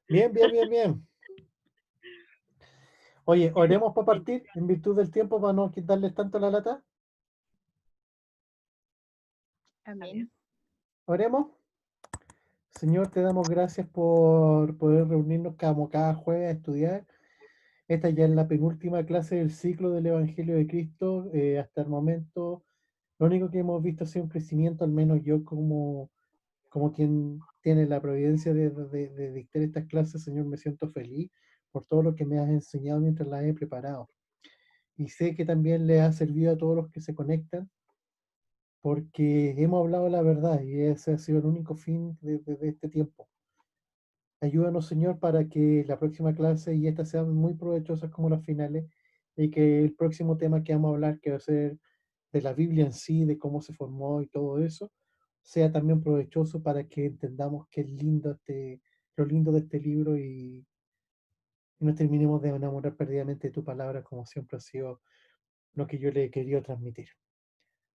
Bien, bien, bien, bien. Oye, oremos para partir, en virtud del tiempo, para no quitarles tanto la lata. Amén. Oremos. Señor, te damos gracias por poder reunirnos cada jueves a estudiar. Esta ya es la penúltima clase del ciclo del Evangelio de Cristo. Hasta el momento, lo único que hemos visto ha sido un crecimiento, al menos yo como quien tiene la providencia de dictar estas clases, Señor, me siento feliz por todo lo que me has enseñado mientras las he preparado. Y sé que también le ha servido a todos los que se conectan, porque hemos hablado la verdad y ese ha sido el único fin de este tiempo. Ayúdanos, Señor, para que la próxima clase y esta sean muy provechosas como las finales y que el próximo tema que vamos a hablar, que va a ser de la Biblia en sí, de cómo se formó y todo eso, sea también provechoso para que entendamos qué lindo lo lindo de este libro y nos terminemos de enamorar perdidamente de tu palabra, como siempre ha sido lo que yo le he querido transmitir.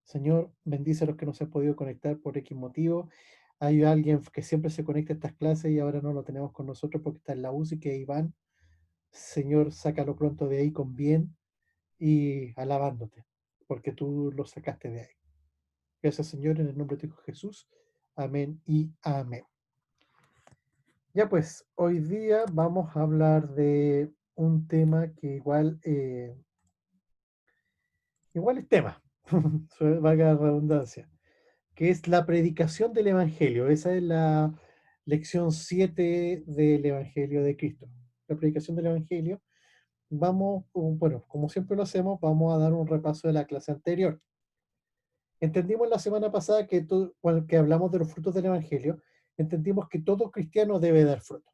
Señor, bendice a los que no se han podido conectar por X motivo. Hay alguien que siempre se conecta a estas clases y ahora no lo tenemos con nosotros porque está en la UCI, que es Iván. Señor, sácalo pronto de ahí con bien y alabándote, porque tú lo sacaste de ahí. Gracias, Señor, en el nombre de tu Hijo Jesús. Amén y amén. Ya pues, hoy día vamos a hablar de un tema que igual es tema, valga la redundancia, que es la predicación del Evangelio. Esa es la lección 7 del Evangelio de Cristo. La predicación del Evangelio. Vamos, bueno, como siempre lo hacemos, vamos a dar un repaso de la clase anterior. Entendimos la semana pasada cuando que hablamos de los frutos del Evangelio, entendimos que todo cristiano debe dar fruto.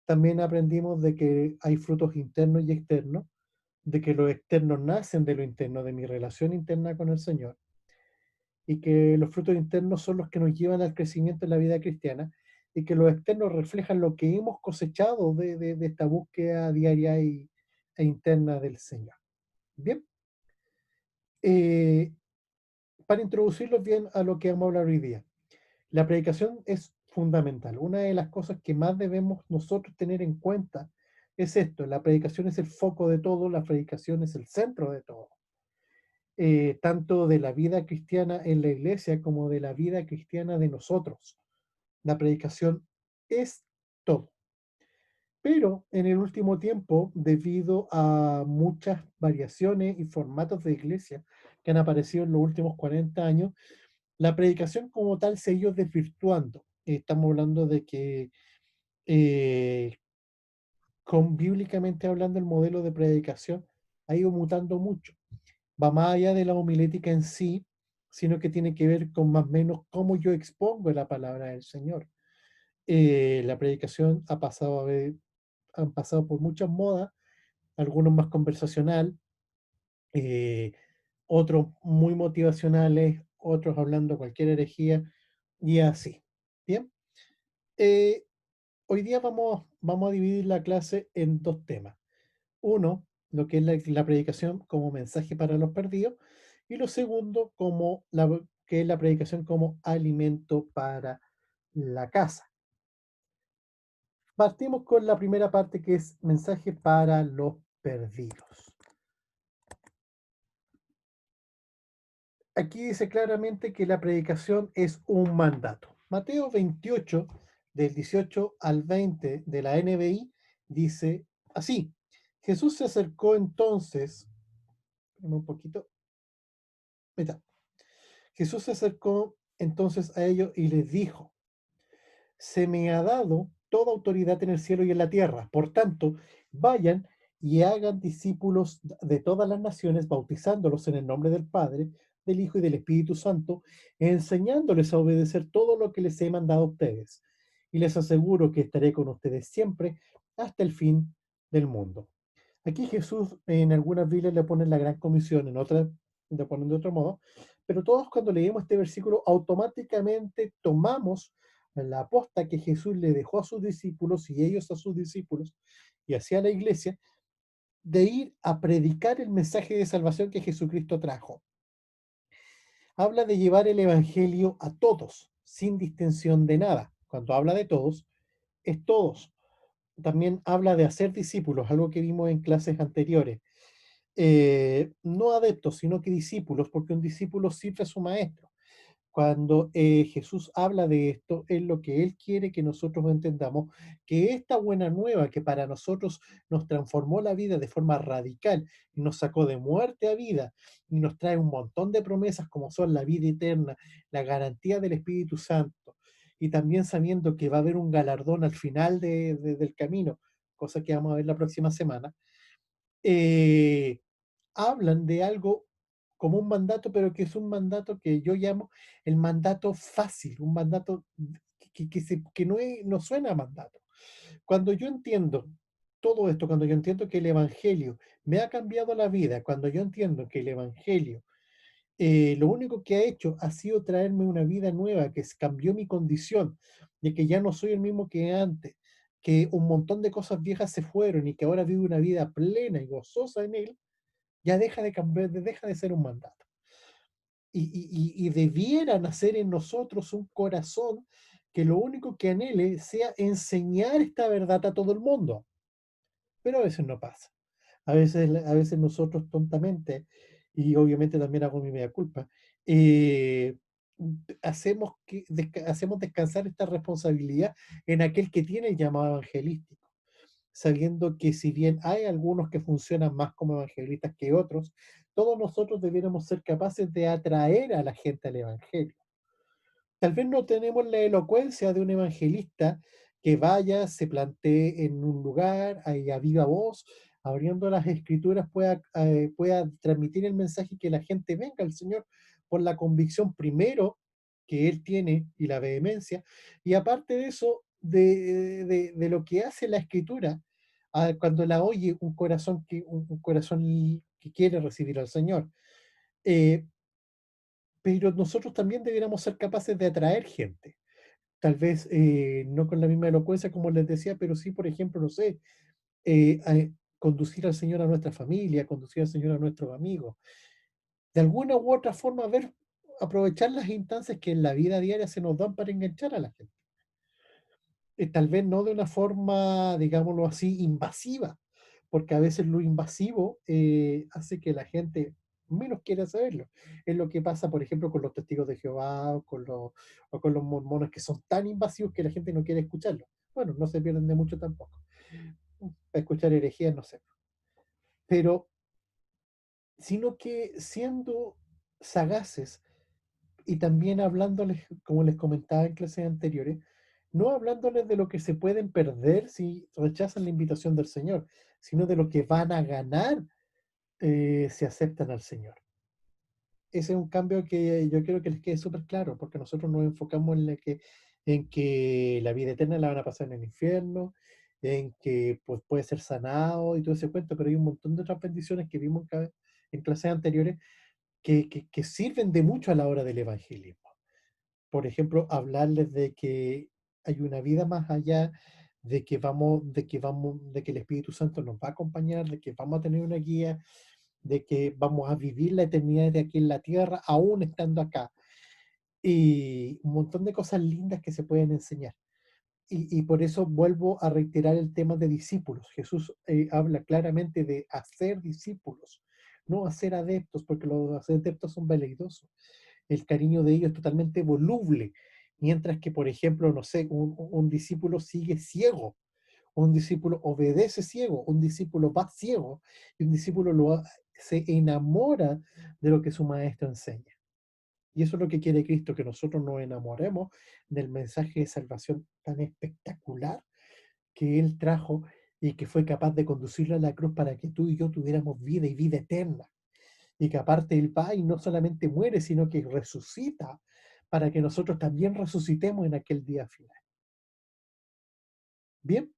También aprendimos de que hay frutos internos y externos, de que los externos nacen de lo interno, de mi relación interna con el Señor, y que los frutos internos son los que nos llevan al crecimiento en la vida cristiana, y que los externos reflejan lo que hemos cosechado de esta búsqueda diaria e interna del Señor. Bien, eh, para introducirlos bien a lo que vamos a hablar hoy día, la predicación es fundamental. Una de las cosas que más debemos nosotros tener en cuenta es esto: la predicación es el foco de todo, la predicación es el centro de todo, tanto de la vida cristiana en la iglesia como de la vida cristiana de nosotros. La predicación es todo. Pero en el último tiempo, debido a muchas variaciones y formatos de iglesia que han aparecido en los últimos 40 años, la predicación como tal se ha ido desvirtuando. Estamos hablando de que, eh, bíblicamente hablando, el modelo de predicación ha ido mutando mucho. Va más allá de la homilética en sí, sino que tiene que ver con más o menos cómo yo expongo la palabra del Señor. La predicación han pasado por muchas modas, algunos más conversacional, eh, otros muy motivacionales, otros hablando cualquier herejía y así. Bien, eh, hoy día vamos a dividir la clase en dos temas. Uno, lo que es la predicación como mensaje para los perdidos, y lo segundo, que es la predicación como alimento para la casa. Partimos con la primera parte, que es mensaje para los perdidos. Aquí dice claramente que la predicación es un mandato. Mateo 28, del 18 al 20 de la NBI, dice así: Jesús se acercó entonces, un poquito, mira, Jesús se acercó entonces a ellos y les dijo: se me ha dado toda autoridad en el cielo y en la tierra. Por tanto, vayan y hagan discípulos de todas las naciones, bautizándolos en el nombre del Padre, del Hijo y del Espíritu Santo, enseñándoles a obedecer todo lo que les he mandado a ustedes. Y les aseguro que estaré con ustedes siempre hasta el fin del mundo. Aquí Jesús en algunas Biblias le ponen la gran comisión, en otras le ponen de otro modo, pero todos cuando leemos este versículo automáticamente tomamos la aposta que Jesús le dejó a sus discípulos y ellos a sus discípulos y hacia la iglesia, de ir a predicar el mensaje de salvación que Jesucristo trajo. Habla de llevar el evangelio a todos, sin distinción de nada. Cuando habla de todos, es todos. también habla de hacer discípulos, algo que vimos en clases anteriores. No adeptos, sino que discípulos, porque un discípulo sirve a su maestro. Cuando Jesús habla de esto, es lo que Él quiere que nosotros entendamos, que esta buena nueva que para nosotros nos transformó la vida de forma radical y nos sacó de muerte a vida y nos trae un montón de promesas como son la vida eterna, la garantía del Espíritu Santo y también sabiendo que va a haber un galardón al final del camino, cosa que vamos a ver la próxima semana. eh, Hablan de algo como un mandato, pero que es un mandato que yo llamo el mandato fácil, un mandato que no suena a mandato. Cuando yo entiendo todo esto, cuando yo entiendo que el Evangelio me ha cambiado la vida, cuando yo entiendo que el Evangelio lo único que ha hecho ha sido traerme una vida nueva, cambió mi condición, de que ya no soy el mismo que antes, que un montón de cosas viejas se fueron y que ahora vivo una vida plena y gozosa en él, ya deja de cambiar, deja de ser un mandato. Y debiera nacer en nosotros un corazón que lo único que anhele sea enseñar esta verdad a todo el mundo. Pero a veces no pasa. A veces nosotros tontamente, y obviamente también hago mi media culpa, eh, hacemos descansar esta responsabilidad en aquel que tiene el llamado evangelístico, sabiendo que si bien hay algunos que funcionan más como evangelistas que otros, todos nosotros debiéramos ser capaces de atraer a la gente al Evangelio. Tal vez no tenemos la elocuencia de un evangelista que vaya, se plantee en un lugar, ahí a viva voz, abriendo las escrituras, pueda transmitir el mensaje y que la gente venga al Señor por la convicción primero que Él tiene y la vehemencia, y aparte de eso, de lo que hace la escritura, cuando la oye un corazón que quiere recibir al Señor. Eh, pero nosotros también deberíamos ser capaces de atraer gente. Tal vez no con la misma elocuencia como les decía, pero sí, por ejemplo, no sé, conducir al Señor a nuestra familia, conducir al Señor a nuestros amigos. De alguna u otra forma, aprovechar las instancias que en la vida diaria se nos dan para enganchar a la gente. Tal vez no de una forma, digámoslo así, invasiva, porque a veces lo invasivo hace que la gente menos quiera saberlo. Es lo que pasa, por ejemplo, con los testigos de Jehová o con los mormones que son tan invasivos que la gente no quiere escucharlo. Bueno, no se pierden de mucho tampoco. Para escuchar herejías, no sé. Pero, sino que siendo sagaces y también hablándoles, como les comentaba en clases anteriores, no hablándoles de lo que se pueden perder si rechazan la invitación del Señor, sino de lo que van a ganar si aceptan al Señor. Ese es un cambio que yo quiero que les quede súper claro, porque nosotros nos enfocamos en que la vida eterna la van a pasar en el infierno, en que pues, puede ser sanado y todo ese cuento, pero hay un montón de otras bendiciones que vimos en clases anteriores que sirven de mucho a la hora del evangelismo. Por ejemplo, hablarles de que hay una vida más allá, de que el Espíritu Santo nos va a acompañar, de que vamos a tener una guía, de que vamos a vivir la eternidad de aquí en la tierra, aún estando acá. Y un montón de cosas lindas que se pueden enseñar. Y por eso vuelvo a reiterar el tema de discípulos. Jesús habla claramente de hacer discípulos, no hacer adeptos, porque los adeptos son veleidosos. El cariño de ellos es totalmente voluble, mientras que, por ejemplo, no sé, un discípulo sigue ciego, un discípulo obedece ciego, un discípulo va ciego y un discípulo se enamora de lo que su maestro enseña. Y eso es lo que quiere Cristo, que nosotros nos enamoremos del mensaje de salvación tan espectacular que Él trajo y que fue capaz de conducirlo a la cruz para que tú y yo tuviéramos vida y vida eterna. Y que aparte Él va y no solamente muere, sino que resucita para que nosotros también resucitemos en aquel día final. Bien,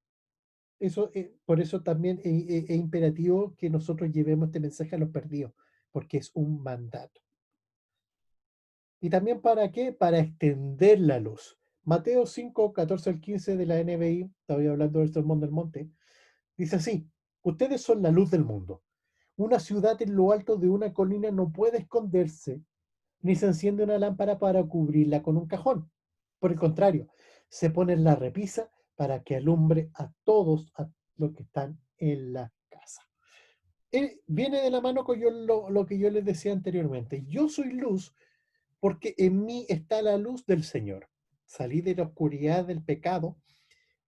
por eso también es imperativo que nosotros llevemos este mensaje a los perdidos, porque es un mandato. ¿Y también para qué? Para extender la luz. Mateo 5, 14 al 15 de la NBI, estaba hablando del Sermón del Monte, dice así: ustedes son la luz del mundo. Una ciudad en lo alto de una colina no puede esconderse, ni se enciende una lámpara para cubrirla con un cajón. Por el contrario, se pone en la repisa para que alumbre a todos a los que están en la casa. Viene de la mano con lo que yo les decía anteriormente. Yo soy luz porque en mí está la luz del Señor. Salí de la oscuridad del pecado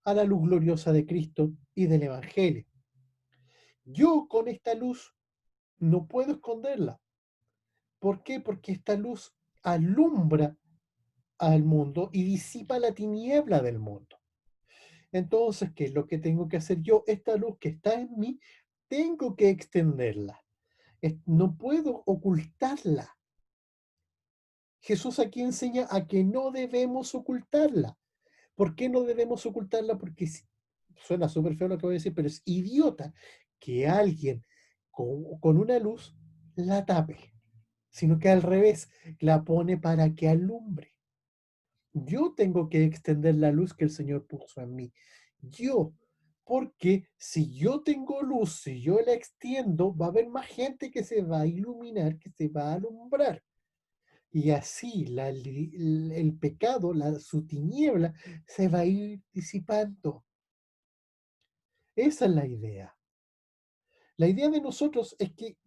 a la luz gloriosa de Cristo y del Evangelio. Yo con esta luz no puedo esconderla. ¿Por qué? Porque esta luz alumbra al mundo y disipa la tiniebla del mundo. Entonces, ¿qué es lo que tengo que hacer yo? Esta luz que está en mí, tengo que extenderla. No puedo ocultarla. Jesús aquí enseña a que no debemos ocultarla. ¿Por qué no debemos ocultarla? Porque suena súper feo lo que voy a decir, pero es idiota que alguien con una luz la tape, sino que al revés, la pone para que alumbre. Yo tengo que extender la luz que el Señor puso en mí. Yo, porque si yo tengo luz, si yo la extiendo, va a haber más gente que se va a iluminar, que se va a alumbrar. Y así el pecado, su tiniebla, se va a ir disipando. Esa es la idea. La idea de nosotros es que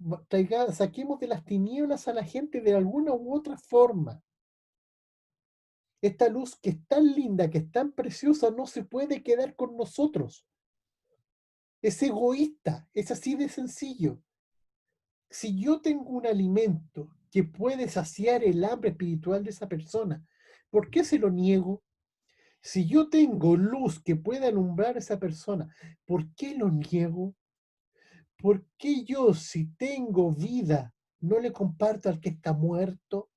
saquemos de las tinieblas a la gente de alguna u otra forma. Esta luz que es tan linda, que es tan preciosa, no se puede quedar con nosotros. Es egoísta, es así de sencillo. Si yo tengo un alimento que puede saciar el hambre espiritual de esa persona, ¿por qué se lo niego? Si yo tengo luz que puede alumbrar a esa persona, ¿por qué lo niego? ¿Por qué yo, si tengo vida, no le comparto al que está muerto?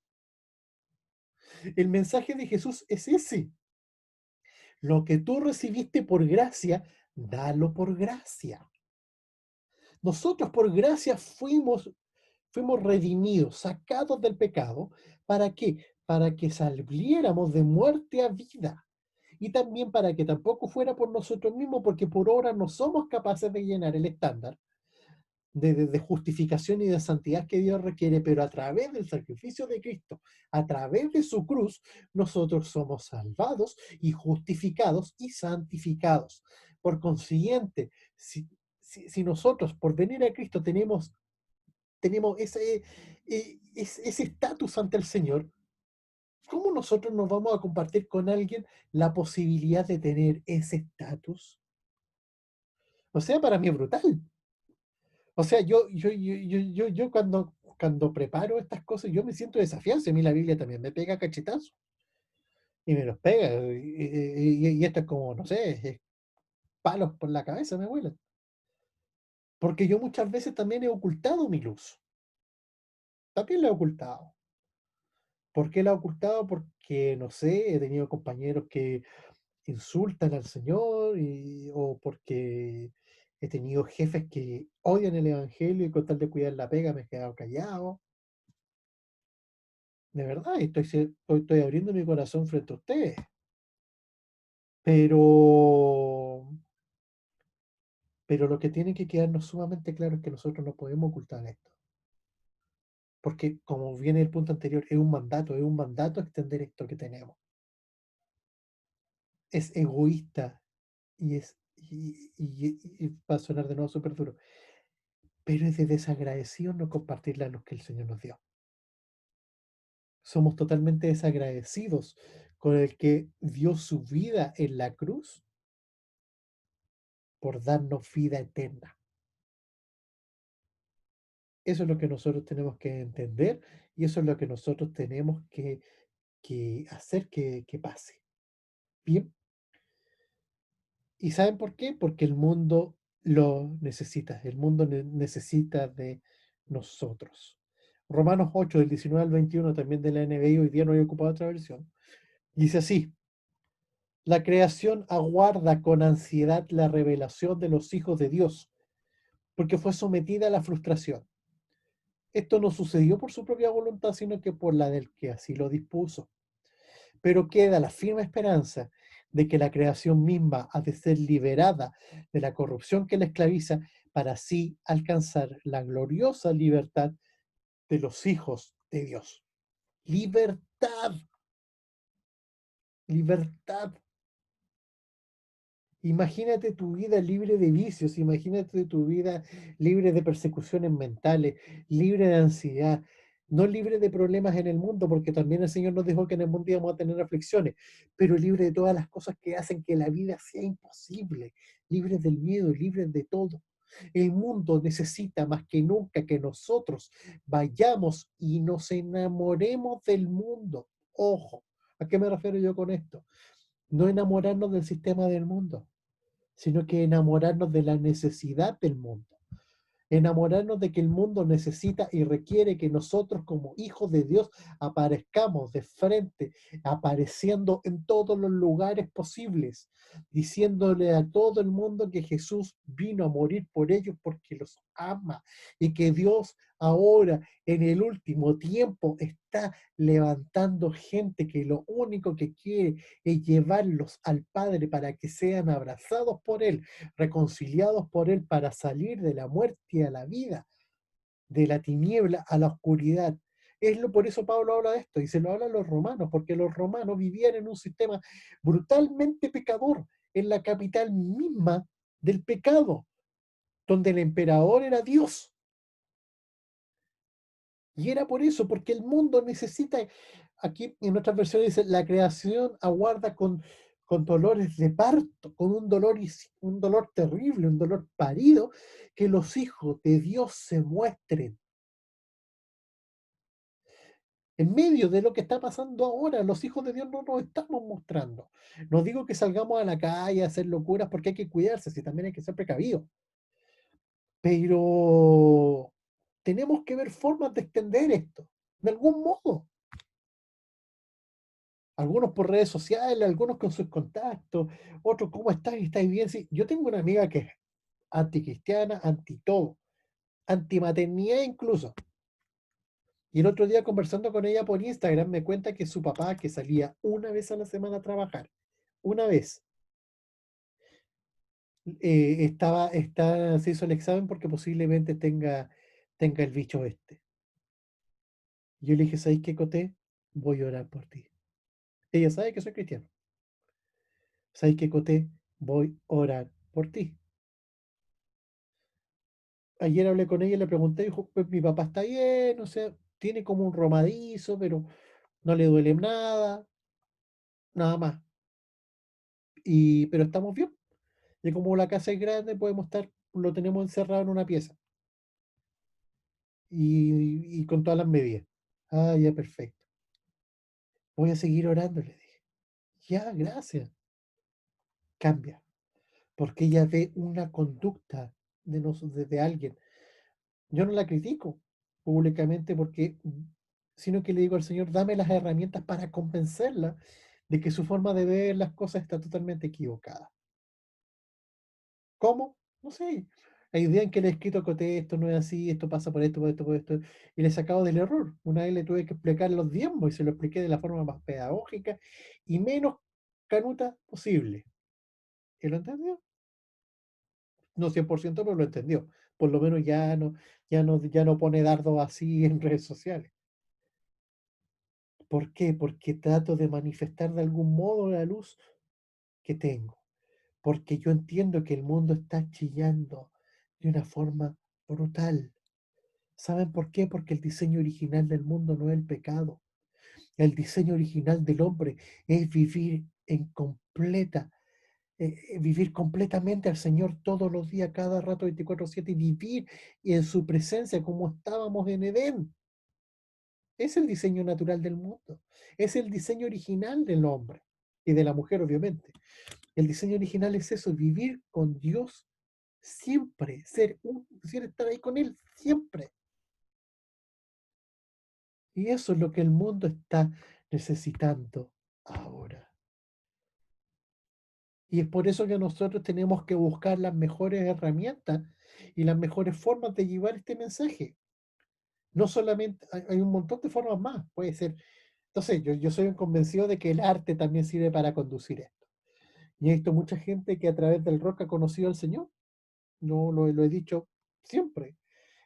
El mensaje de Jesús es ese. Lo que tú recibiste por gracia, dalo por gracia. Nosotros por gracia fuimos redimidos, sacados del pecado. ¿Para qué? Para que saliéramos de muerte a vida. Y también para que tampoco fuera por nosotros mismos, porque por ahora no somos capaces de llenar el estándar de justificación y de santidad que Dios requiere, pero a través del sacrificio de Cristo, a través de su cruz, nosotros somos salvados y justificados y santificados. Por consiguiente, si nosotros por venir a Cristo tenemos ese estatus ante el Señor, ¿cómo nosotros nos vamos a compartir con alguien la posibilidad de tener ese estatus? O sea, para mí es brutal. O sea, yo cuando preparo estas cosas, yo me siento desafiado. Si a mí la Biblia también me pega cachetazos y me los pega. Y esto es como, no sé, palos por la cabeza me vuelan. Porque yo muchas veces también he ocultado mi luz. También la he ocultado. ¿Por qué la he ocultado? Porque, no sé, he tenido compañeros que insultan al Señor o porque he tenido jefes que odian el Evangelio y con tal de cuidar la pega me he quedado callado. De verdad, y estoy abriendo mi corazón frente a ustedes. Pero, pero lo que tiene que quedarnos sumamente claro es que nosotros no podemos ocultar esto. Porque, como viene el punto anterior, es un mandato extender esto que tenemos. Es egoísta y va a sonar de nuevo súper duro, pero es de desagradecido no compartir la luz que el Señor nos dio. Somos totalmente desagradecidos con el que dio su vida en la cruz por darnos vida eterna. Eso es lo que nosotros tenemos que entender y eso es lo que nosotros tenemos que hacer que pase. Bien, ¿y saben por qué? Porque el mundo lo necesita, el mundo necesita de nosotros. Romanos 8, del 19 al 21, también de la NBI, hoy día no he ocupado otra versión, dice así: la creación aguarda con ansiedad la revelación de los hijos de Dios, porque fue sometida a la frustración. Esto no sucedió por su propia voluntad, sino que por la del que así lo dispuso. Pero queda la firme esperanza de que la creación misma ha de ser liberada de la corrupción que la esclaviza para así alcanzar la gloriosa libertad de los hijos de Dios. Libertad, libertad. Imagínate tu vida libre de vicios, imagínate tu vida libre de persecuciones mentales, libre de ansiedad, no libre de problemas en el mundo, porque también el Señor nos dijo que en el mundo íbamos a tener aflicciones, pero libre de todas las cosas que hacen que la vida sea imposible, libre del miedo, libre de todo. El mundo necesita más que nunca que nosotros vayamos y nos enamoremos del mundo. Ojo, ¿a qué me refiero yo con esto? No enamorarnos del sistema del mundo, sino que enamorarnos de la necesidad del mundo. Enamorarnos de que el mundo necesita y requiere que nosotros como hijos de Dios aparezcamos de frente, apareciendo en todos los lugares posibles, diciéndole a todo el mundo que Jesús vino a morir por ellos porque los ama y que Dios ahora en el último tiempo está levantando gente que lo único que quiere es llevarlos al Padre para que sean abrazados por Él, reconciliados por Él para salir de la muerte a la vida, de la tiniebla a la oscuridad. Por eso Pablo habla de esto y se lo habla a los romanos, porque los romanos vivían en un sistema brutalmente pecador, en la capital misma del pecado, donde el emperador era Dios. Y era por eso, porque el mundo necesita, aquí en otras versiones dice, la creación aguarda con dolores de parto, con un dolor terrible, un dolor parido, que los hijos de Dios se muestren. En medio de lo que está pasando ahora, los hijos de Dios no nos estamos mostrando. No digo que salgamos a la calle a hacer locuras porque hay que cuidarse, si también hay que ser precavidos. Pero tenemos que ver formas de extender esto, de algún modo. Algunos por redes sociales, algunos con sus contactos, otros, ¿cómo estás? ¿Estáis bien? Sí, yo tengo una amiga que es anticristiana, anti todo, antimaternidad incluso. Y el otro día conversando con ella por Instagram me cuenta que su papá, que salía una vez a la semana a trabajar, una vez, se hizo el examen porque posiblemente tenga el bicho este. Y yo le dije, ¿sabes qué, Coté? Voy a orar por ti. Ella sabe que soy cristiano. ¿Sabes qué, Coté? Voy a orar por ti. Ayer hablé con ella y le pregunté, dijo, pues mi papá está bien, o sea, tiene como un romadizo, pero no le duele nada, nada más. Pero estamos bien. Y como la casa es grande, podemos estar, lo tenemos encerrado en una pieza y con todas las medidas. Ah, ya, perfecto. Voy a seguir orando, le dije. Ya, gracias. Cambia, porque ella ve una conducta de alguien. Yo no la critico públicamente sino que le digo al Señor, dame las herramientas para convencerla de que su forma de ver las cosas está totalmente equivocada. ¿Cómo? No sé. La idea en que le he escrito Coté, esto no es así, esto pasa por esto, por esto, por esto, y le he sacado del error. Una vez le tuve que explicar los diezmos y se lo expliqué de la forma más pedagógica y menos canuta posible. ¿Y lo entendió? No 100%, pero lo entendió. Por lo menos ya no pone dardo así en redes sociales. ¿Por qué? Porque trato de manifestar de algún modo la luz que tengo. Porque yo entiendo que el mundo está chillando de una forma brutal. ¿Saben por qué? Porque el diseño original del mundo no es el pecado. El diseño original del hombre es vivir completamente al Señor todos los días, cada rato 24/7 y vivir en su presencia como estábamos en Edén. Es el diseño natural del mundo. Es el diseño original del hombre y de la mujer, obviamente. El diseño original es eso, vivir con Dios siempre, estar ahí con Él siempre. Y eso es lo que el mundo está necesitando ahora. Y es por eso que nosotros tenemos que buscar las mejores herramientas y las mejores formas de llevar este mensaje. No solamente, hay un montón de formas más, puede ser. Entonces, yo soy un convencido de que el arte también sirve para conducir esto. Y he visto mucha gente que a través del rock ha conocido al Señor. No lo he dicho siempre.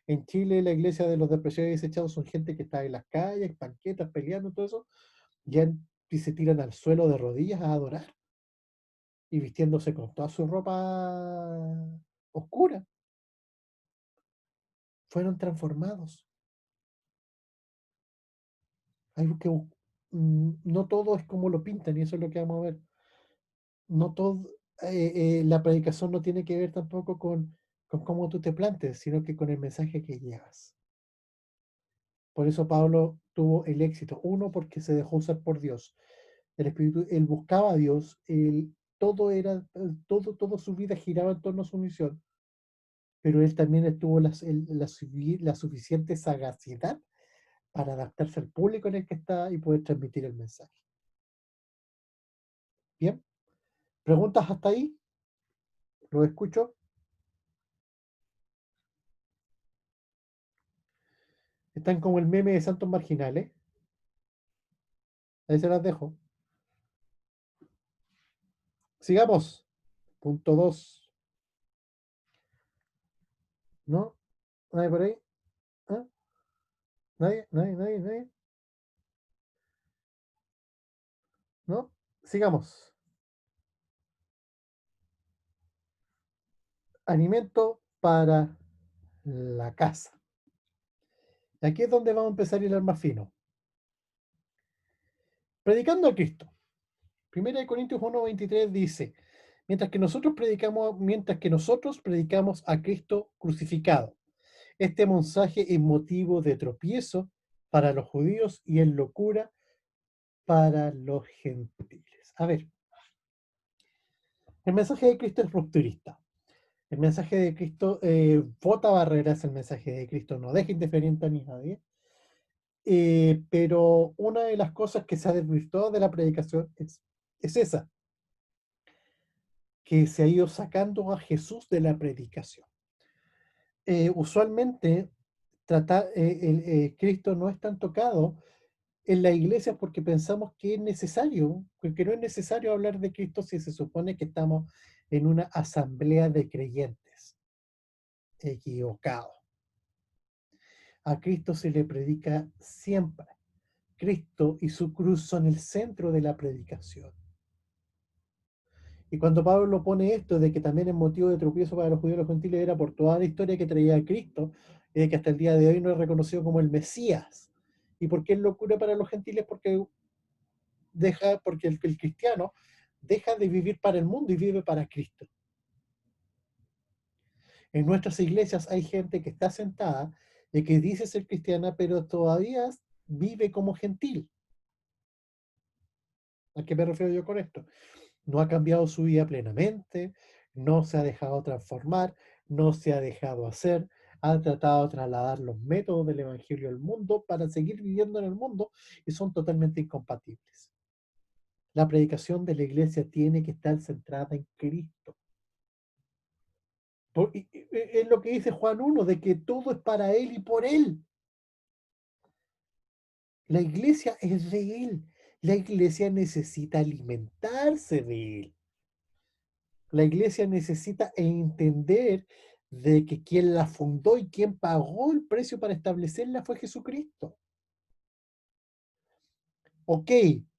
En Chile, la iglesia de los despreciados y desechados son gente que está en las calles, panquetas, peleando, todo eso, y se tiran al suelo de rodillas a adorar. y vistiéndose con toda su ropa oscura. Fueron transformados. Hay que, no todo es como lo pintan y eso es lo que vamos a ver. No todo, la predicación no tiene que ver tampoco con cómo tú te plantes, sino que con el mensaje que llevas. Por eso Pablo tuvo el éxito. Uno, porque se dejó usar por Dios. El Espíritu, él buscaba a Dios, todo era, toda su vida giraba en torno a su misión, pero él también tuvo la suficiente sagacidad para adaptarse al público en el que está y poder transmitir el mensaje. Bien, ¿preguntas hasta ahí? ¿Lo escucho? Están como el meme de Santos Marginales. Ahí se las dejo. Sigamos. Punto 2. ¿No? ¿Nadie por ahí? ¿Ah? ¿Nadie? ¿Nadie? ¿Nadie? ¿Nadie? ¿No? Sigamos. Alimento para la casa. Aquí es donde vamos a empezar a hilar más fino. Predicando a Cristo. Primera de Corintios 1:23 dice, mientras que nosotros predicamos a Cristo crucificado. Este mensaje es motivo de tropiezo para los judíos y es locura para los gentiles. A ver, el mensaje de Cristo es rupturista. El mensaje de Cristo bota barreras, el mensaje de Cristo no deja indiferente a ni nadie. Pero una de las cosas que se ha desvirtuado de la predicación es esa, que se ha ido sacando a Jesús de la predicación. Usualmente, Cristo no es tan tocado en la iglesia porque pensamos que es necesario, porque no es necesario hablar de Cristo si se supone que estamos en una asamblea de creyentes. Equivocado. A Cristo se le predica siempre. Cristo y su cruz son el centro de la predicación. Y cuando Pablo pone esto de que también es motivo de tropiezo para los judíos y los gentiles era por toda la historia que traía a Cristo y de que hasta el día de hoy no es reconocido como el Mesías. ¿Y por qué es locura para los gentiles? Porque el cristiano deja de vivir para el mundo y vive para Cristo. En nuestras iglesias hay gente que está sentada y que dice ser cristiana, pero todavía vive como gentil. ¿A qué me refiero yo con esto? No ha cambiado su vida plenamente, no se ha dejado transformar, no se ha dejado hacer, ha tratado de trasladar los métodos del Evangelio al mundo para seguir viviendo en el mundo y son totalmente incompatibles. La predicación de la iglesia tiene que estar centrada en Cristo. Es lo que dice Juan 1, de que todo es para Él y por Él. La iglesia es de Él. La iglesia necesita alimentarse de Él. La iglesia necesita entender de que quien la fundó y quien pagó el precio para establecerla fue Jesucristo. Ok,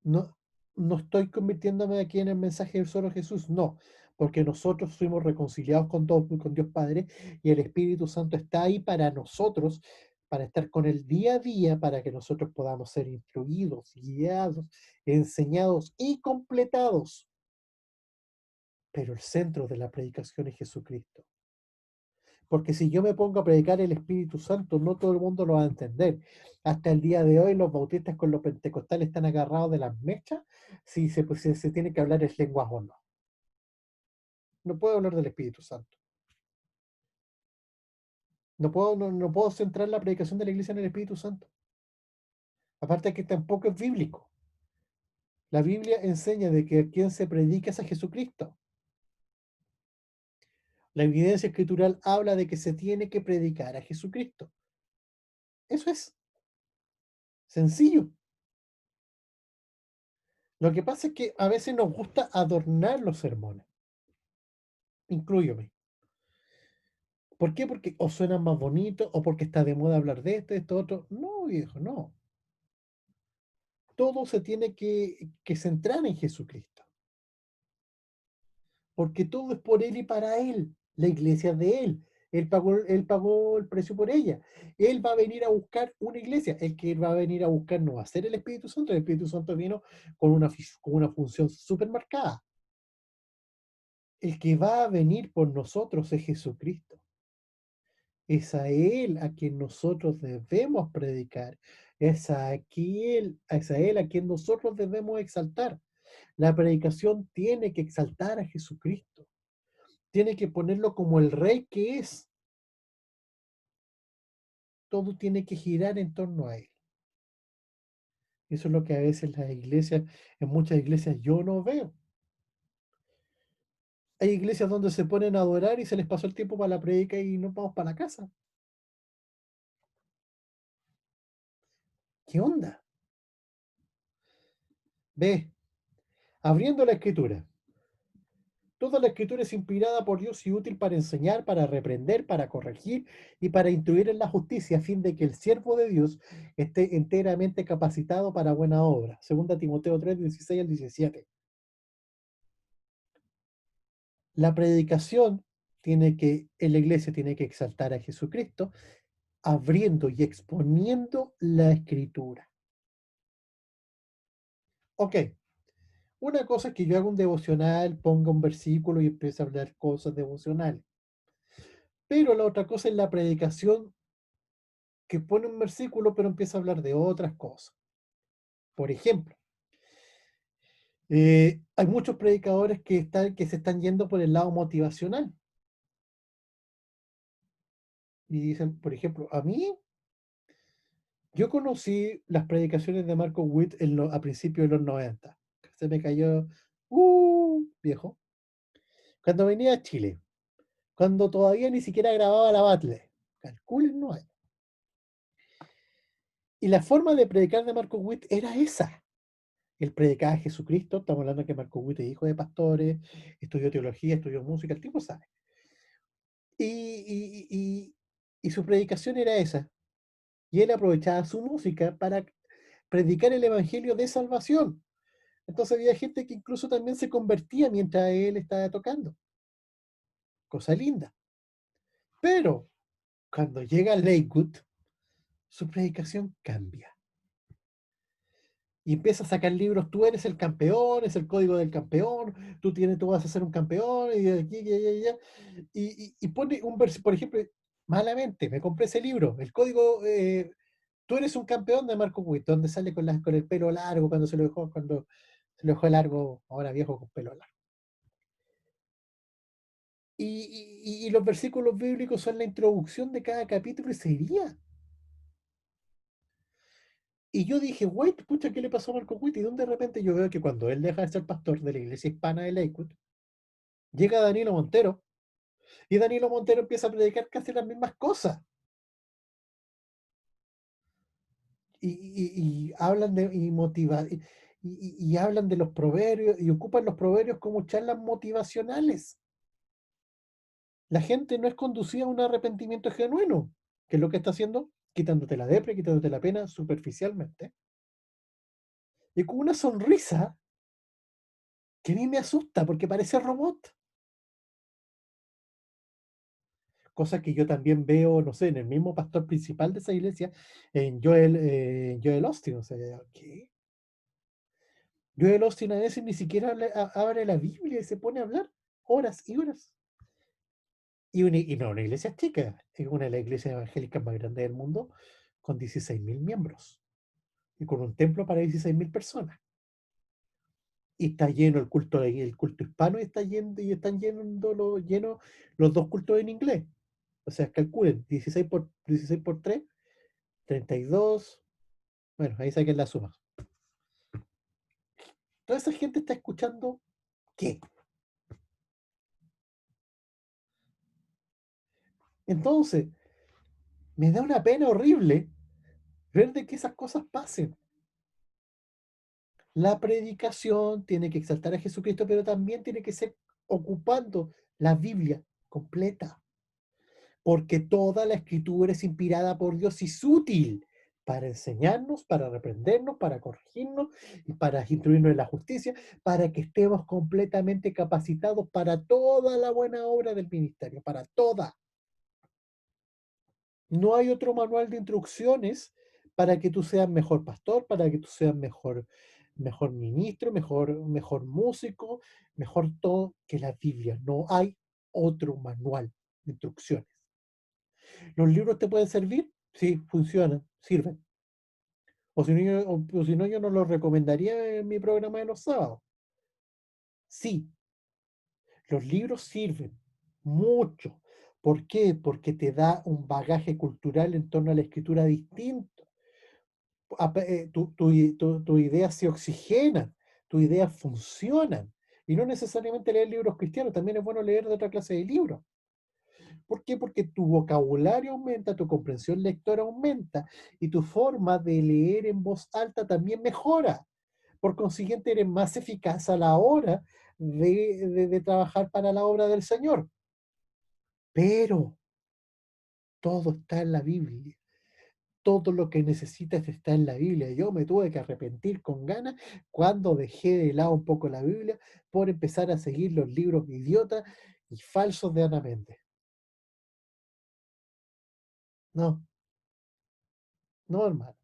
no, no estoy convirtiéndome aquí en el mensaje del solo Jesús, no, porque nosotros fuimos reconciliados con Dios Padre y el Espíritu Santo está ahí para nosotros, para estar con el día a día, para que nosotros podamos ser instruidos, guiados, enseñados y completados. Pero el centro de la predicación es Jesucristo. Porque si yo me pongo a predicar el Espíritu Santo, no todo el mundo lo va a entender. Hasta el día de hoy los bautistas con los pentecostales están agarrados de las mechas si se tiene que hablar en lenguas o no. No puedo hablar del Espíritu Santo. No puedo centrar la predicación de la iglesia en el Espíritu Santo. Aparte que tampoco es bíblico. La Biblia enseña de que a quien se predica es a Jesucristo. La evidencia escritural habla de que se tiene que predicar a Jesucristo. Eso es sencillo. Lo que pasa es que a veces nos gusta adornar los sermones. Incluyome. ¿Por qué? Porque o suenan más bonitos o porque está de moda hablar de esto, otro. No, viejo, no. Todo se tiene que centrar en Jesucristo. porque todo es por Él y para Él. La iglesia es de Él. Él pagó el precio por ella. Él va a venir a buscar una iglesia. El que va a venir a buscar no va a ser el Espíritu Santo. El Espíritu Santo vino con una función súper marcada. El que va a venir por nosotros es Jesucristo. Es a Él a quien nosotros debemos predicar. Es a Él a quien nosotros debemos exaltar. La predicación tiene que exaltar a Jesucristo. Tiene que ponerlo como el rey que es. Todo tiene que girar en torno a Él. Eso es lo que a veces en muchas iglesias yo no veo. Hay iglesias donde se ponen a adorar y se les pasó el tiempo para la predica y nos vamos para la casa. ¿Qué onda? Ve, abriendo la escritura. Toda la escritura es inspirada por Dios y útil para enseñar, para reprender, para corregir y para instruir en la justicia, a fin de que el siervo de Dios esté enteramente capacitado para buena obra. Segunda Timoteo 3, 16 al 17. La predicación en la iglesia tiene que exaltar a Jesucristo, abriendo y exponiendo la escritura. Ok, una cosa es que yo haga un devocional, ponga un versículo y empiece a hablar cosas devocionales. Pero la otra cosa es la predicación que pone un versículo pero empieza a hablar de otras cosas. Por ejemplo, hay muchos predicadores que se están yendo por el lado motivacional. Y dicen, por ejemplo, yo conocí las predicaciones de Marco Witt a principios de los 90. Se me cayó, viejo. Cuando venía a Chile, cuando todavía ni siquiera grababa la Battle. Calculen, no hay. Y la forma de predicar de Marco Witt era esa. Él predicaba a Jesucristo. Estamos hablando de que Marco Witt es hijo de pastores, estudió teología, estudió música, el tipo sabe. Y su predicación era esa. Y él aprovechaba su música para predicar el evangelio de salvación. Entonces había gente que incluso también se convertía mientras él estaba tocando. Cosa linda. Pero cuando llega Lakewood, su predicación cambia. Y empieza a sacar libros, tú eres el campeón, es el código del campeón, tú vas a ser un campeón, y de aquí, y allá, y allá. Y pone un versículo, por ejemplo, malamente, me compré ese libro, el código, tú eres un campeón de Marco Witt, donde sale con el pelo largo, cuando se lo dejó largo, ahora viejo con pelo largo. Y los versículos bíblicos son la introducción de cada capítulo y sería. Y yo dije, wait, pucha, ¿qué le pasó a Marco Witt? Y de repente yo veo que cuando él deja de ser pastor de la iglesia hispana de Lakewood, llega Danilo Montero, y Danilo Montero empieza a predicar casi las mismas cosas. Y hablan y hablan de los proverbios, y ocupan los proverbios como charlas motivacionales. La gente no es conducida a un arrepentimiento genuino, que es lo que está haciendo, quitándote la depre, quitándote la pena superficialmente, y con una sonrisa que a mí me asusta porque parece robot. Cosa que yo también veo, no sé, en el mismo pastor principal de esa iglesia, en Joel Austin. O sea, ¿qué? Joel Austin a veces ni siquiera abre la Biblia y se pone a hablar horas y horas. Y no, una iglesia chica, es una de las iglesias evangélicas más grandes del mundo, con 16.000 miembros y con un templo para 16.000 personas. Y está lleno el culto hispano, y están llenos los dos cultos en inglés. O sea, calculen, 16 por 3, 32. Bueno, ahí saquen la suma. Toda esa gente está escuchando, ¿qué? Entonces, me da una pena horrible ver de que esas cosas pasen. La predicación tiene que exaltar a Jesucristo, pero también tiene que ser ocupando la Biblia completa, porque toda la escritura es inspirada por Dios y es útil para enseñarnos, para reprendernos, para corregirnos y para instruirnos en la justicia, para que estemos completamente capacitados para toda la buena obra del ministerio, para toda. No hay otro manual de instrucciones para que tú seas mejor pastor, para que tú seas mejor ministro, mejor músico, mejor todo que la Biblia. No hay otro manual de instrucciones. ¿Los libros te pueden servir? Sí, funcionan, sirven. O si no, yo no los recomendaría en mi programa de los sábados. Sí, los libros sirven mucho. ¿Por qué? Porque te da un bagaje cultural en torno a la escritura distinto. Tus ideas se oxigenan, tus ideas funcionan. Y no necesariamente leer libros cristianos, también es bueno leer de otra clase de libros. ¿Por qué? Porque tu vocabulario aumenta, tu comprensión lectora aumenta y tu forma de leer en voz alta también mejora. Por consiguiente, eres más eficaz a la hora de trabajar para la obra del Señor. Pero todo está en la Biblia. Todo lo que necesitas está en la Biblia. Yo me tuve que arrepentir con ganas cuando dejé de lado un poco la Biblia por empezar a seguir los libros idiotas y falsos de Ana Méndez. No, no, hermano.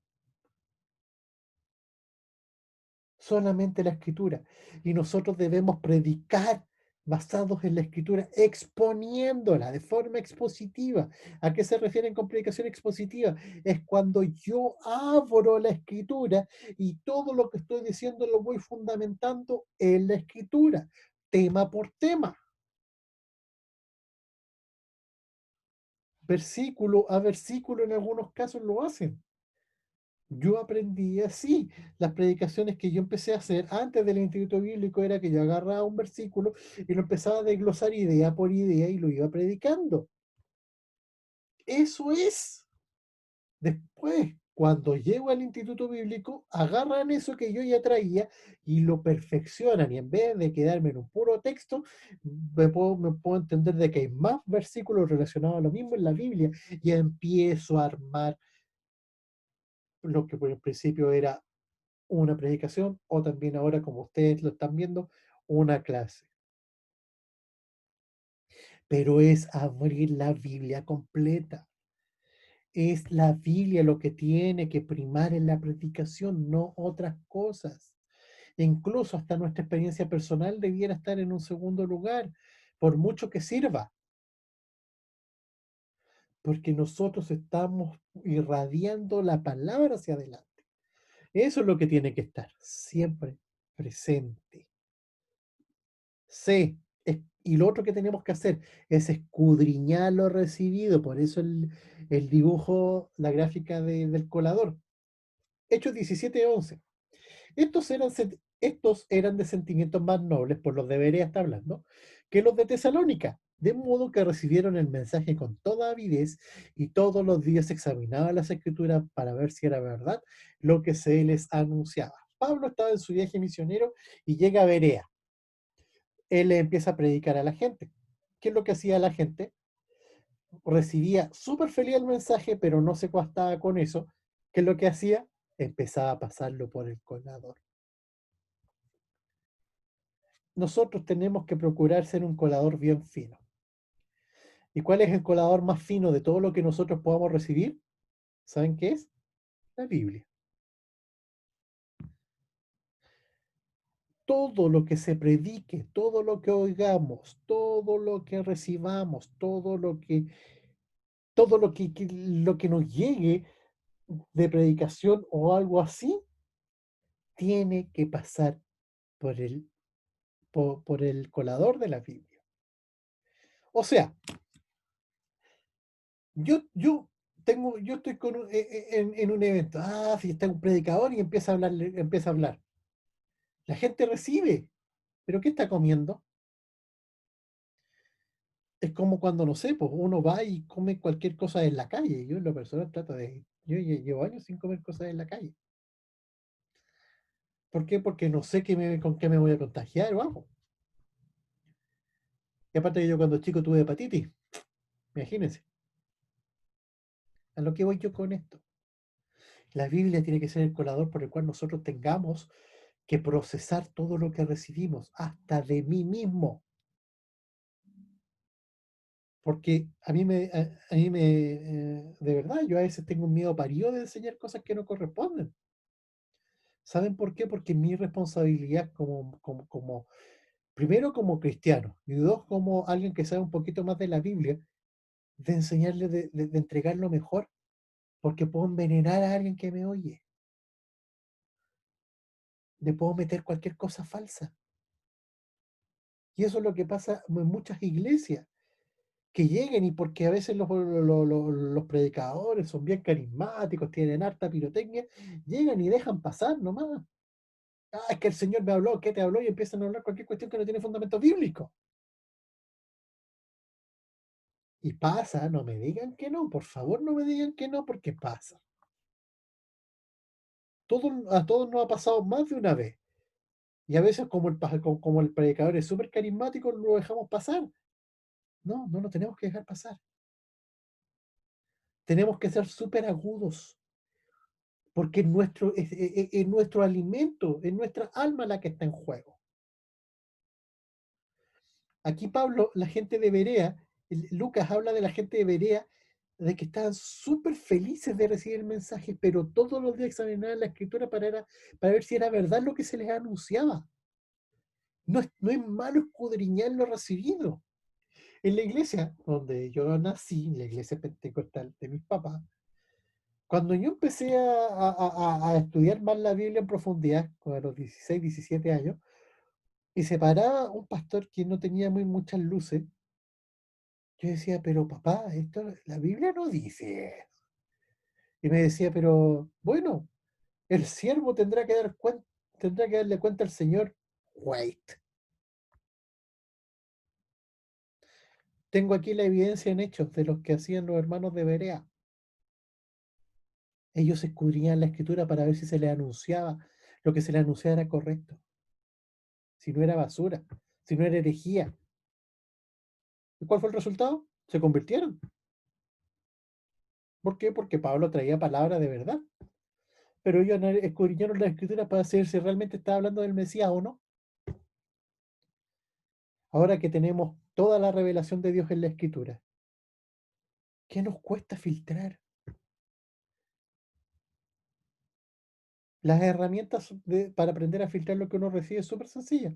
Solamente la escritura. Y nosotros debemos predicar basados en la escritura, exponiéndola de forma expositiva. ¿A qué se refieren con predicación expositiva? Es cuando yo abro la escritura y todo lo que estoy diciendo lo voy fundamentando en la escritura, tema por tema, versículo a versículo, en algunos casos lo hacen. Yo aprendí así. Las predicaciones que yo empecé a hacer antes del Instituto Bíblico era que yo agarraba un versículo y lo empezaba a desglosar idea por idea y lo iba predicando. Eso es. Después, cuando llego al Instituto Bíblico, agarran eso que yo ya traía y lo perfeccionan. Y en vez de quedarme en un puro texto, me puedo entender de que hay más versículos relacionados a lo mismo en la Biblia. Y empiezo a armar lo que por el principio era una predicación o también ahora, como ustedes lo están viendo, una clase. Pero es abrir la Biblia completa. Es la Biblia lo que tiene que primar en la predicación, no otras cosas. E incluso hasta nuestra experiencia personal debiera estar en un segundo lugar, por mucho que sirva, porque nosotros estamos irradiando la palabra hacia adelante. Eso es lo que tiene que estar siempre presente. C. Y lo otro que tenemos que hacer es escudriñar lo recibido. Por eso el dibujo, la gráfica del colador. Hechos 17:11. Estos eran de sentimientos más nobles, por los deberes está hablando, que los de Tesalónica, de modo que recibieron el mensaje con toda avidez y todos los días examinaban las escrituras para ver si era verdad lo que se les anunciaba. Pablo estaba en su viaje misionero y llega a Berea. Él le empieza a predicar a la gente. ¿Qué es lo que hacía la gente? Recibía súper feliz el mensaje, pero no se bastaba con eso. ¿Qué es lo que hacía? Empezaba a pasarlo por el colador. Nosotros tenemos que procurar ser un colador bien fino. ¿Y cuál es el colador más fino de todo lo que nosotros podamos recibir? ¿Saben qué es? La Biblia. Todo lo que se predique, todo lo que oigamos, todo lo que recibamos, todo lo que nos llegue de predicación o algo así, tiene que pasar por el colador de la Biblia. O sea, yo estoy en un evento, si está un predicador y empieza a hablar. La gente recibe, pero ¿qué está comiendo? Es como cuando, no sé, pues uno va y come cualquier cosa en la calle. Yo en lo personal yo llevo años sin comer cosas en la calle. ¿Por qué? Porque no sé con qué me voy a contagiar o algo. Y aparte que yo cuando chico tuve hepatitis, imagínense, a lo que voy yo con esto. La Biblia tiene que ser el colador por el cual nosotros tengamos que procesar todo lo que recibimos, hasta de mí mismo. Porque de verdad, yo a veces tengo un miedo parido de enseñar cosas que no corresponden. ¿Saben por qué? Porque mi responsabilidad primero como cristiano, y dos, como alguien que sabe un poquito más de la Biblia, de enseñarle, de entregar lo mejor, porque puedo envenenar a alguien que me oye, le puedo meter cualquier cosa falsa. Y eso es lo que pasa en muchas iglesias, que lleguen y porque a veces los predicadores son bien carismáticos, tienen harta pirotecnia, llegan y dejan pasar nomás. Ah, es que el Señor me habló, ¿qué te habló? Y empiezan a hablar cualquier cuestión que no tiene fundamento bíblico. Y pasa, no me digan que no, por favor no me digan que no, porque pasa. A todos nos ha pasado más de una vez. Y a veces como el predicador es súper carismático, lo dejamos pasar. No, no lo tenemos que dejar pasar. Tenemos que ser súper agudos, porque es nuestro alimento, es nuestra alma la que está en juego. Aquí Pablo, la gente de Berea, Lucas habla de la gente de Berea, de que estaban súper felices de recibir el mensaje, pero todos los días examinaban la escritura para ver si era verdad lo que se les anunciaba. No es malo escudriñar lo recibido. En la iglesia donde yo nací, en la iglesia pentecostal de mis papás, cuando yo empecé a estudiar más la Biblia en profundidad, a los 16, 17 años, y se paraba un pastor que no tenía muchas luces, yo decía, pero papá, la Biblia no dice. Y me decía, pero bueno, el siervo tendrá que darle cuenta al Señor. Wait, tengo aquí la evidencia en hechos de los que hacían los hermanos de Berea. Ellos escudriñaban la escritura para ver si se les anunciaba, lo que se les anunciaba era correcto, si no era basura, si no era herejía. ¿Y cuál fue el resultado? Se convirtieron. ¿Por qué? Porque Pablo traía palabra de verdad. Pero ellos escudriñaron la escritura para saber si realmente estaba hablando del Mesías o no. Ahora que tenemos toda la revelación de Dios en la escritura, ¿qué nos cuesta filtrar? Las herramientas para aprender a filtrar lo que uno recibe es súper sencilla.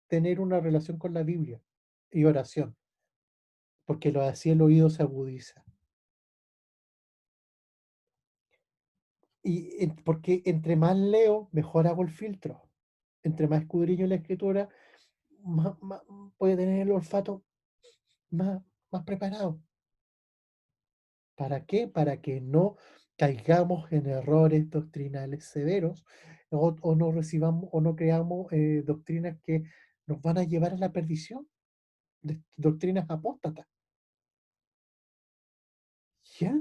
Tener una relación con la Biblia y oración, porque así el oído se agudiza. Porque entre más leo, mejor hago el filtro. Entre más escudriño la escritura, más puede tener el olfato más, más preparado. ¿Para qué? Para que no caigamos en errores doctrinales severos o no recibamos o no creamos doctrinas que nos van a llevar a la perdición, doctrinas apóstatas. ¿Ya?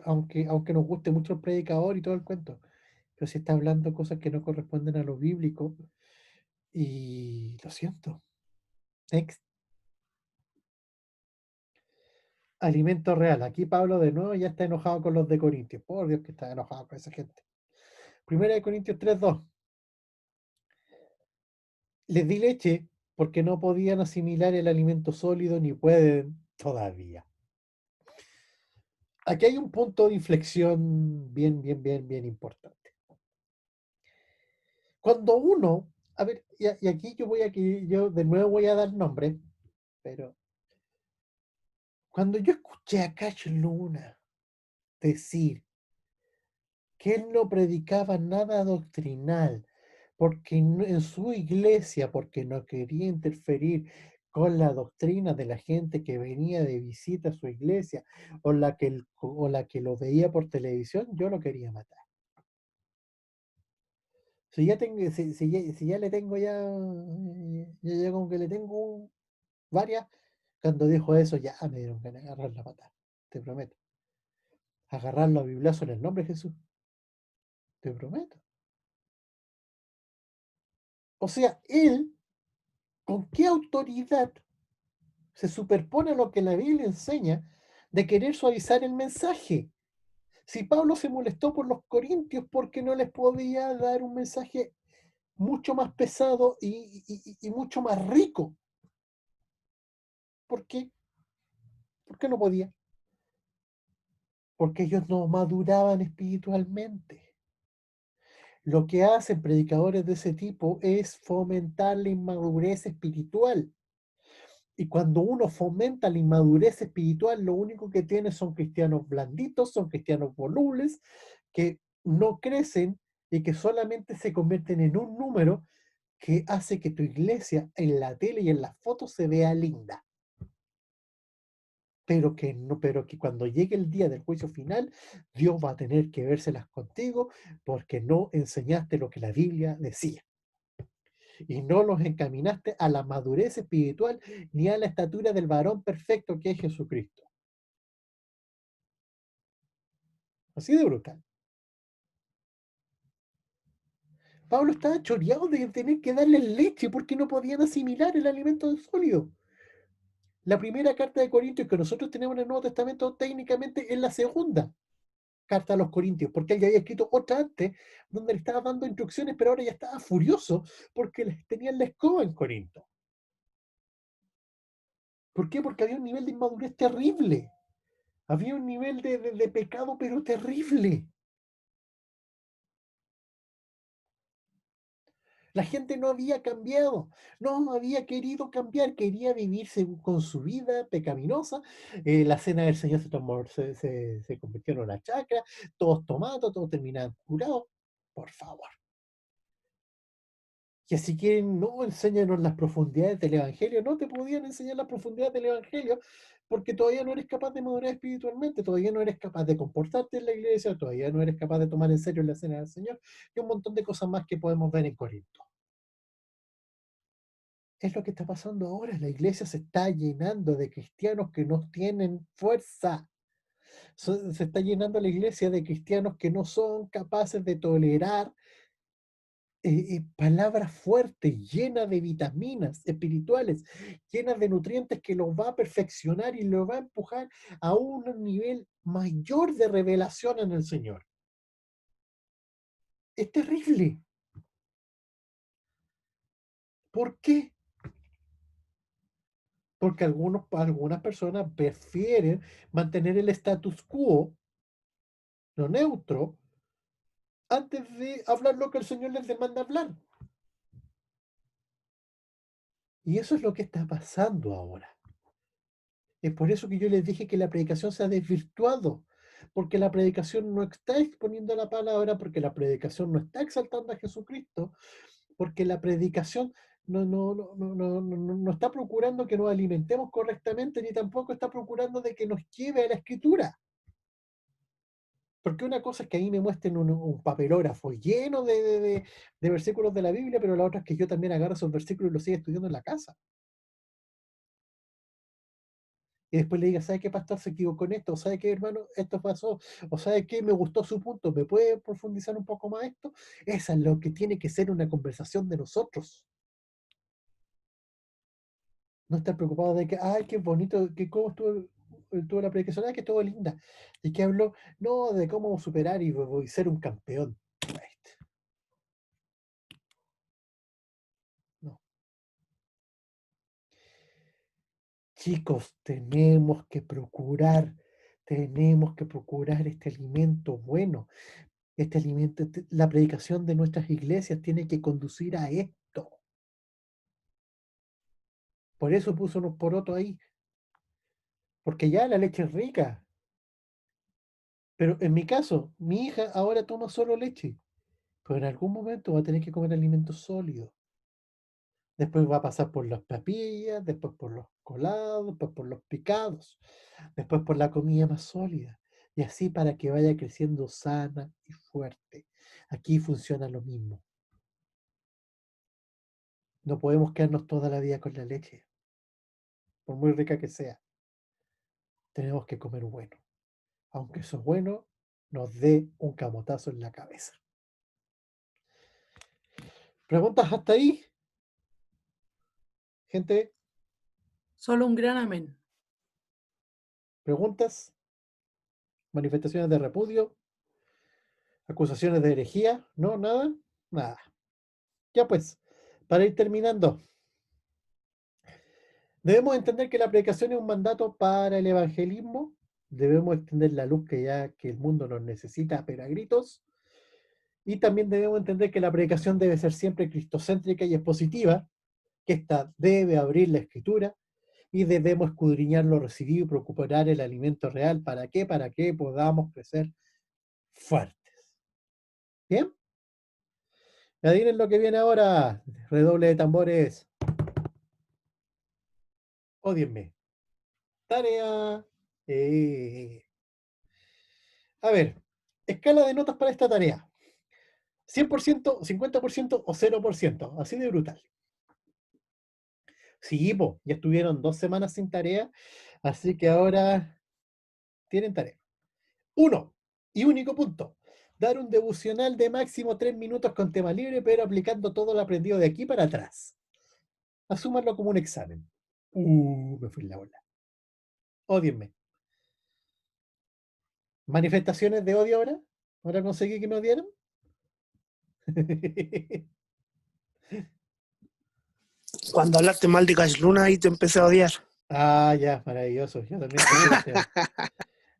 Aunque nos guste mucho el predicador y todo el cuento, pero si está hablando cosas que no corresponden a lo bíblico, y lo siento. Next. Alimento real. Aquí Pablo de nuevo ya está enojado con los de Corintios. Por Dios que está enojado con esa gente. Primera de Corintios 3:2. Les di leche porque no podían asimilar el alimento sólido ni pueden todavía. Aquí hay un punto de inflexión bien, bien, bien, bien importante. Cuando uno, a ver, y aquí yo de nuevo voy a dar nombre, pero cuando yo escuché a Cash Luna decir que él no predicaba nada doctrinal, porque en su iglesia, porque no quería interferir con la doctrina de la gente que venía de visita a su iglesia o la que lo veía por televisión, yo lo quería matar. Si ya le tengo ya como que le tengo varias, cuando dijo eso ya me dieron ganas de agarrarla a matar, te prometo. Agarrarlo a biblazo en el nombre de Jesús, te prometo. O sea, él, ¿con qué autoridad se superpone a lo que la Biblia enseña de querer suavizar el mensaje. Si Pablo se molestó por los corintios porque no les podía dar un mensaje mucho más pesado y mucho más rico, ¿por qué? ¿Por qué no podía? Porque ellos no maduraban espiritualmente. Lo que hacen predicadores de ese tipo es fomentar la inmadurez espiritual. Y cuando uno fomenta la inmadurez espiritual, lo único que tiene son cristianos blanditos, son cristianos volubles, que no crecen y que solamente se convierten en un número que hace que tu iglesia en la tele y en las fotos se vea linda. Pero que cuando llegue el día del juicio final, Dios va a tener que vérselas contigo porque no enseñaste lo que la Biblia decía y no los encaminaste a la madurez espiritual ni a la estatura del varón perfecto que es Jesucristo. Así de brutal. Pablo estaba choreado de tener que darles leche porque no podían asimilar el alimento sólido. La primera carta de Corintios que nosotros tenemos en el Nuevo Testamento técnicamente es la segunda carta a los Corintios, porque él ya había escrito otra antes donde le estaba dando instrucciones, pero ahora ya estaba furioso porque les tenían la escoba en Corinto. ¿Por qué? Porque había un nivel de inmadurez terrible. Había un nivel de pecado, pero terrible. La gente no había cambiado, no había querido cambiar, quería vivir con su vida pecaminosa. La cena del Señor se convirtió en una chacra, todos tomando, todos terminaban curados. Por favor. Que si quieren, no, enséñanos las profundidades del Evangelio. No te podían enseñar las profundidades del Evangelio porque todavía no eres capaz de madurar espiritualmente, todavía no eres capaz de comportarte en la iglesia, todavía no eres capaz de tomar en serio la cena del Señor y un montón de cosas más que podemos ver en Corinto. Es lo que está pasando ahora. La iglesia se está llenando de cristianos que no tienen fuerza. Se está llenando la iglesia de cristianos que no son capaces de tolerar palabras fuertes, llenas de vitaminas espirituales, llenas de nutrientes que los va a perfeccionar y los va a empujar a un nivel mayor de revelación en el Señor. Es terrible. ¿Por qué? Porque algunas personas prefieren mantener el status quo, lo neutro, antes de hablar lo que el Señor les demanda hablar. Y eso es lo que está pasando ahora. Es por eso que yo les dije que la predicación se ha desvirtuado, porque la predicación no está exponiendo la palabra, porque la predicación no está exaltando a Jesucristo, porque la predicación no está procurando que nos alimentemos correctamente, ni tampoco está procurando de que nos lleve a la escritura. Porque una cosa es que ahí me muestren un papelógrafo lleno de versículos de la Biblia, pero la otra es que yo también agarro esos versículos y los siga estudiando en la casa. Y después le diga, ¿sabe qué, pastor? Se equivocó en esto, o ¿sabe qué, hermano? Esto pasó, o ¿sabe qué? Me gustó su punto, ¿me puede profundizar un poco más esto? Esa es lo que tiene que ser una conversación de nosotros. No estar preocupado de que, ay, qué bonito, que cómo estuvo la predicación, ay, que estuvo linda. ¿Y que habló? No, de cómo superar y ser un campeón. No. Chicos, tenemos que procurar este alimento bueno. Este alimento, la predicación de nuestras iglesias tiene que conducir a esto. Por eso puso unos porotos ahí, porque ya la leche es rica. Pero en mi caso, mi hija ahora toma solo leche, pero en algún momento va a tener que comer alimentos sólidos. Después va a pasar por las papillas, después por los colados, después por los picados, después por la comida más sólida. Y así para que vaya creciendo sana y fuerte. Aquí funciona lo mismo. No podemos quedarnos toda la vida con la leche, por muy rica que sea. Tenemos que comer bueno, aunque eso bueno nos dé un camotazo en la cabeza. ¿Preguntas hasta ahí, gente? Solo un gran amén. ¿Preguntas? ¿Manifestaciones de repudio? ¿Acusaciones de herejía? ¿No? ¿Nada? Nada. Ya pues, para ir terminando, debemos entender que la predicación es un mandato para el evangelismo. Debemos extender la luz que el mundo nos necesita, pero a gritos. Y también debemos entender que la predicación debe ser siempre cristocéntrica y expositiva, que ésta debe abrir la escritura y debemos escudriñar lo recibido y procurar el alimento real. ¿Para qué? Para que podamos crecer fuertes. ¿Bien? Adivinen lo que viene ahora. Redoble de tambores. Ódienme. Tarea. A ver, escala de notas para esta tarea. 100%, 50% o 0%. Así de brutal. Sí, po, ya estuvieron 2 semanas sin tarea, así que ahora tienen tarea. 1. Y único punto. Dar un devocional de máximo 3 minutos con tema libre, pero aplicando todo lo aprendido de aquí para atrás. Asúmanlo como un examen. Me fui en la ola. Ódienme. ¿Manifestaciones de odio ahora? ¿Ahora conseguí que me odieran? Cuando hablaste mal de Cash Luna ahí te empecé a odiar. Ah, ya, maravilloso. Yo también toqué el tema.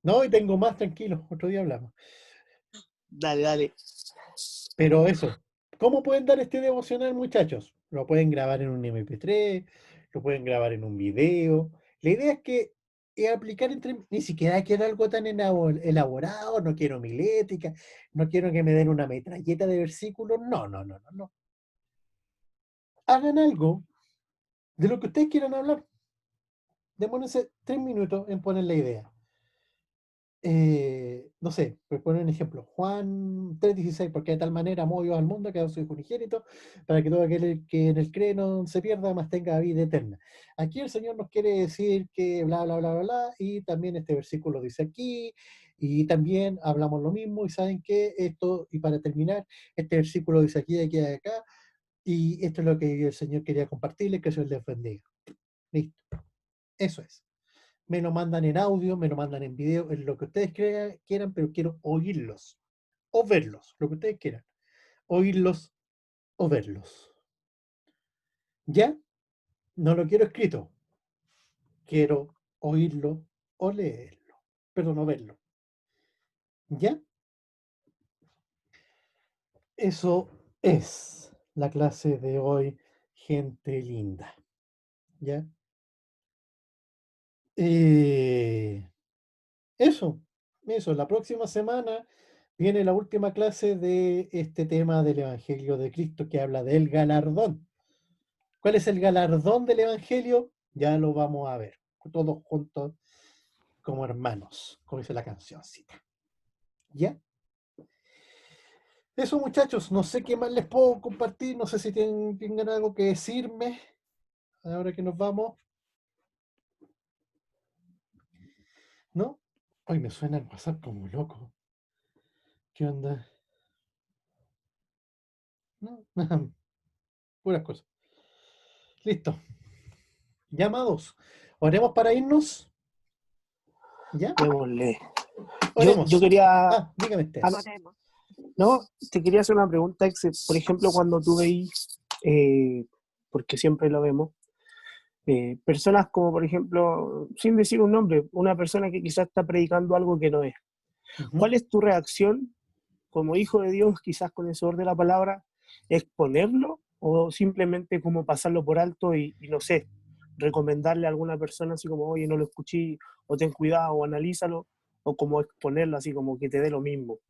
No, y tengo más tranquilo. Otro día hablamos. Dale. Pero eso, ¿cómo pueden dar este devocional, muchachos? Lo pueden grabar en un MP3, lo pueden grabar en un video. La idea es que aplicar ni siquiera quiero algo tan elaborado, no quiero milética, no quiero que me den una metralleta de versículos. No. Hagan algo de lo que ustedes quieran hablar. Demórense 3 minutos en poner la idea. No sé, por poner un ejemplo, Juan 3:16, porque de tal manera amó Dios al mundo que ha dado su Hijo unigénito, para que todo aquel que en él cree no se pierda, mas tenga vida eterna. Aquí el Señor nos quiere decir que bla, bla, bla, bla, bla, y también este versículo dice aquí, y también hablamos lo mismo, y saben que esto, y para terminar, este versículo dice aquí, aquí, acá, y esto es lo que el Señor quería compartirles, que Dios les bendiga. Listo, eso es. Me lo mandan en audio, me lo mandan en video, en lo que ustedes quieran, pero quiero oírlos o verlos, lo que ustedes quieran. Oírlos o verlos. ¿Ya? No lo quiero escrito. Quiero oírlo o leerlo. Perdón, no verlo. ¿Ya? Eso es la clase de hoy, gente linda. ¿Ya? Eso, la próxima semana viene la última clase de este tema del Evangelio de Cristo que habla del galardón. ¿Cuál es el galardón del Evangelio? Ya lo vamos a ver, todos juntos como hermanos, como dice la cancióncita. ¿Ya? Eso, muchachos, no sé qué más les puedo compartir, no sé si tengan algo que decirme ahora que nos vamos. ¿No? Hoy me suena el WhatsApp como loco. ¿Qué onda? No, puras cosas. Listo. Llamados. Oremos para irnos. ¿Ya? Démosle. Oremos. Yo quería... dígame usted. Oremos. No, te quería hacer una pregunta, por ejemplo, cuando tú veis, porque siempre lo vemos, personas como, por ejemplo, sin decir un nombre, una persona que quizás está predicando algo que no es. ¿Cuál es tu reacción como hijo de Dios, quizás con el sabor de la palabra, exponerlo o simplemente como pasarlo por alto y no sé, recomendarle a alguna persona así como, oye, no lo escuché, o ten cuidado, o analízalo, o como exponerlo así como que te dé lo mismo?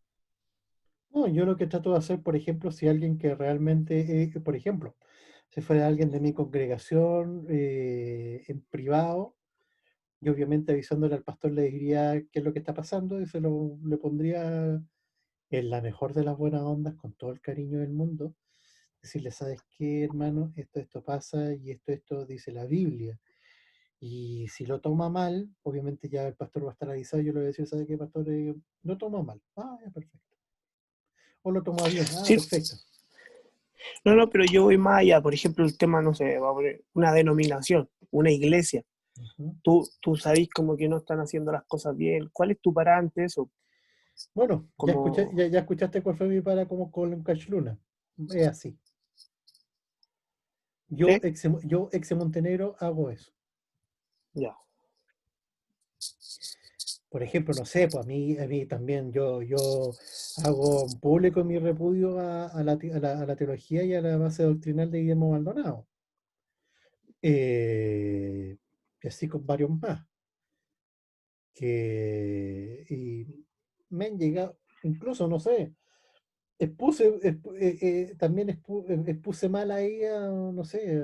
No, yo lo que trato de hacer, por ejemplo, si alguien que realmente, por ejemplo, si fuera alguien de mi congregación en privado, yo obviamente avisándole al pastor le diría qué es lo que está pasando y le pondría en la mejor de las buenas ondas, con todo el cariño del mundo, decirle, ¿sabes qué, hermano? Esto pasa y esto dice la Biblia. Y si lo toma mal, obviamente ya el pastor va a estar avisado, yo le voy a decir, ¿sabe qué, pastor? No toma mal. Ah, ya, perfecto. O lo toma bien. Ah, Sí. perfecto. No, pero yo voy más allá, por ejemplo, el tema, no sé, va a poner una denominación, una iglesia. Ujú. Tú sabes como que no están haciendo las cosas bien. ¿Cuál es tu parada ante eso? Bueno, Como, ya escuchaste cuál fue mi para como con Cash Luna. Es así. ¿sí? Yo, ex Montenegro, hago eso. Ya. Por ejemplo, no sé, pues a mí también yo hago público mi repudio a la teología y a la base doctrinal de Guillermo Maldonado. Y así con varios más. Y me han llegado, incluso, no sé, también expuse mal ahí a, no sé,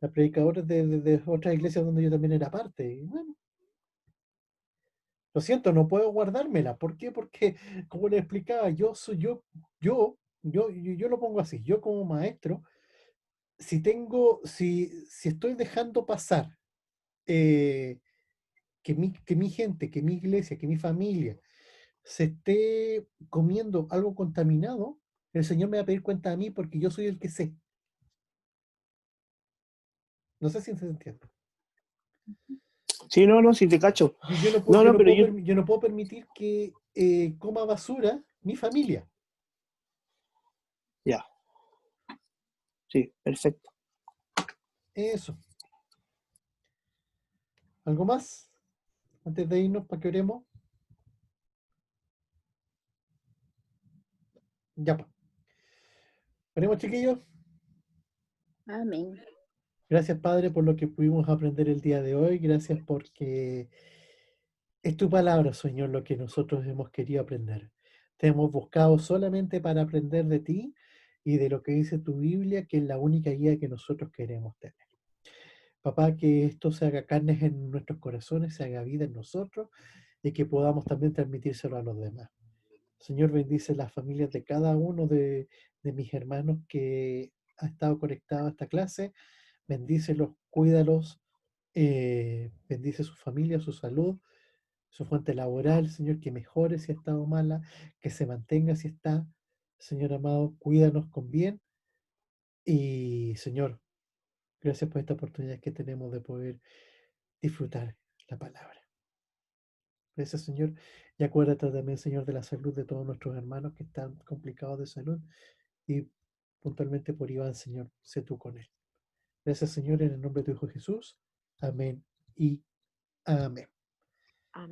a predicadores de otras iglesias donde yo también era parte. Y bueno, lo siento, no puedo guardármela. ¿Por qué? Porque, como le explicaba, yo lo pongo así. Yo como maestro, si estoy dejando pasar que mi gente, que mi iglesia, que mi familia se esté comiendo algo contaminado, el Señor me va a pedir cuenta a mí porque yo soy el que sé. No sé si se entiende. Sí, no, no, sí te cacho. No, no, pero yo, Yo no puedo permitir que coma basura mi familia. ya, sí, perfecto. Eso. ¿Algo más? Antes de irnos, para que oremos. Ya, pues. Oremos, chiquillos. Amén. Gracias, Padre, por lo que pudimos aprender el día de hoy. Gracias porque es tu palabra, Señor, lo que nosotros hemos querido aprender. Te hemos buscado solamente para aprender de ti y de lo que dice tu Biblia, que es la única guía que nosotros queremos tener. Papá, que esto se haga carnes en nuestros corazones, se haga vida en nosotros y que podamos también transmitírselo a los demás. Señor, bendice las familias de cada uno de mis hermanos que ha estado conectado a esta clase. Bendícelos, cuídalos, bendice su familia, su salud, su fuente laboral, Señor, que mejore si ha estado mala, que se mantenga si está. Señor amado, cuídanos con bien. Y Señor, gracias por esta oportunidad que tenemos de poder disfrutar la palabra. Gracias, Señor. Y acuérdate también, Señor, de la salud de todos nuestros hermanos que están complicados de salud. Y puntualmente por Iván, Señor, sé tú con él. Gracias, Señor, en el nombre de tu Hijo Jesús. Amén y amén.